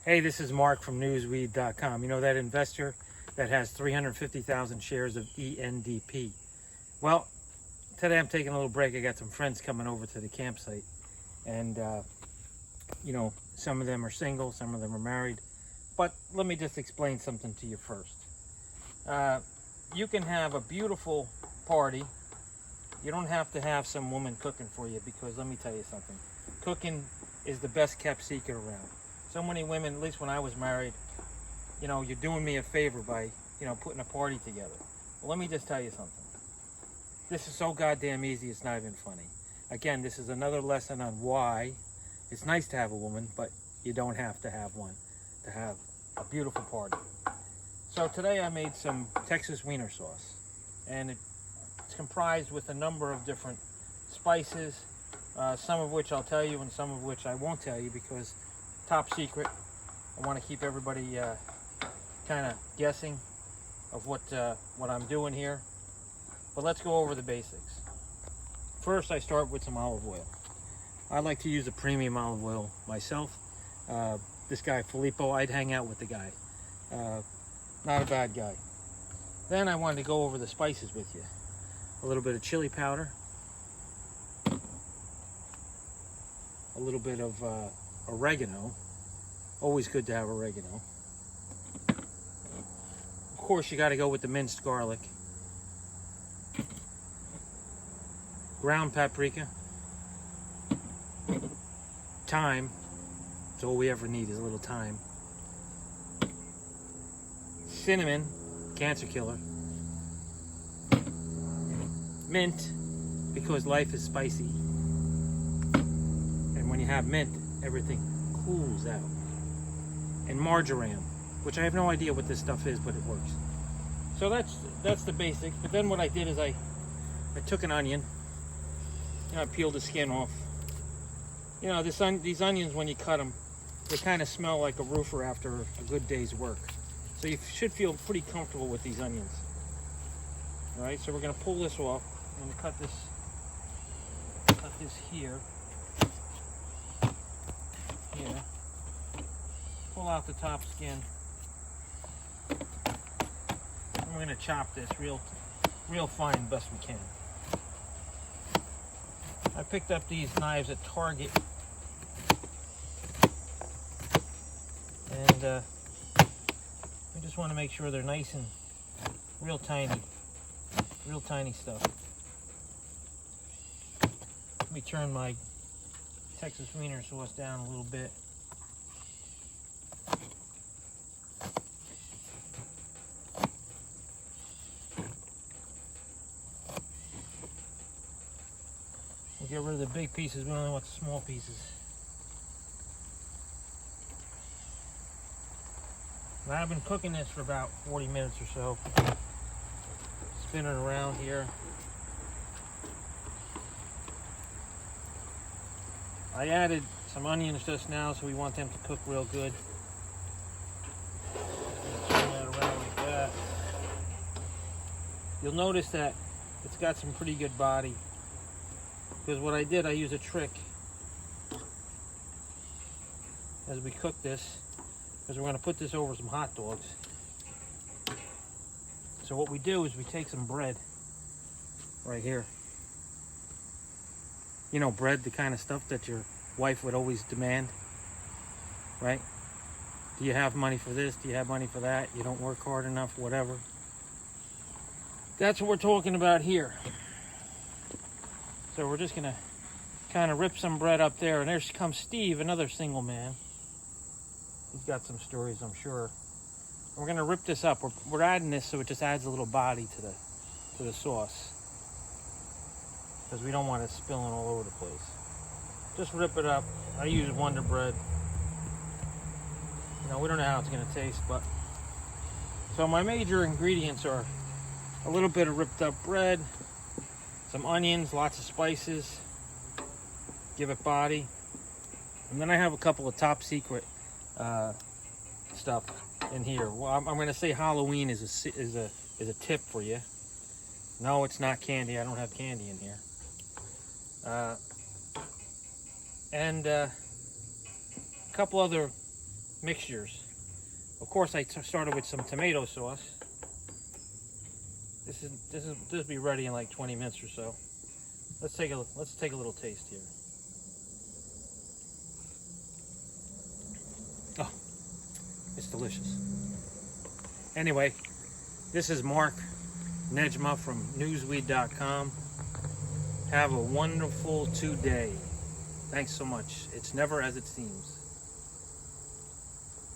Hey, this is Mark from Newsweed.com. You know that investor that has 350,000 shares of ENDP? Well, today I'm taking a little break. I got some friends coming over to the campsite, and some of them are single, some of them are married. But let me just explain something to you first. You can have a beautiful party. You don't have to have some woman cooking for you, because let me tell you something. Cooking is the best kept secret around. So many women, at least when I was married, you're doing me a favor by, putting a party together. Well, let me just tell you something. This is so goddamn easy, it's not even funny. Again, this is another lesson on why it's nice to have a woman, but you don't have to have one to have a beautiful party. So today I made some Texas wiener sauce, and it's comprised with a number of different spices, some of which I'll tell you and some of which I won't tell you, because top secret. I want to keep everybody kind of guessing of what I'm doing here. But let's go over the basics. First, I start with some olive oil. I like to use a premium olive oil myself. This guy Filippo, I'd hang out with the guy. Not a bad guy. Then I wanted to go over the spices with you. A little bit of chili powder, a little bit of oregano. Always good to have oregano. Of course, you got to go with the minced garlic. Ground paprika. Thyme. That's all we ever need, is a little thyme. Cinnamon, cancer killer. Mint, because life is spicy. And when you have mint, everything cools out. And marjoram, which I have no idea what this stuff is, but it works. So that's the basics. But then what I did is I took an onion, and I peeled the skin off. These onions, when you cut them, they kind of smell like a roofer after a good day's work. So you should feel pretty comfortable with these onions. All right, so we're gonna pull this off. I'm gonna cut this here. Here. Pull out the top skin. And we're gonna chop this real fine, best we can. I picked up these knives at Target, and I just want to make sure they're nice and real tiny stuff. Let me turn my Texas wiener sauce down a little bit. We'll get rid of the big pieces, we only want the small pieces. And I've been cooking this for about 40 minutes or so. Spinning around here. I added some onions just now, so we want them to cook real good. Turn that around like that. You'll notice that it's got some pretty good body, because what I did, I used a trick as we cook this, because we're going to put this over some hot dogs. So what we do is we take some bread right here. You know, bread, the kind of stuff that your wife would always demand, right? Do you have money for this? Do you have money for that? You don't work hard enough, whatever. That's what we're talking about here. So we're just gonna kind of rip some bread up there, and there comes Steve, another single man. He's got some stories, I'm sure. And we're gonna rip this up. We're adding this so it just adds a little body to the sauce, because we don't want it spilling all over the place. Just rip it up. I use Wonder Bread. We don't know how it's gonna taste, but so my major ingredients are a little bit of ripped up bread, some onions, lots of spices, give it body, and then I have a couple of top secret stuff in here. Well, I'm going to say Halloween is a tip for you. No, it's not candy. I don't have candy in here. And a couple other mixtures. Of course, I started with some tomato sauce. This will be ready in like 20 minutes or so. Let's take a little taste here. Oh, it's delicious. Anyway, this is Mark Nejma from Newsweed.com. Have a wonderful today. Thanks so much. It's never as it seems.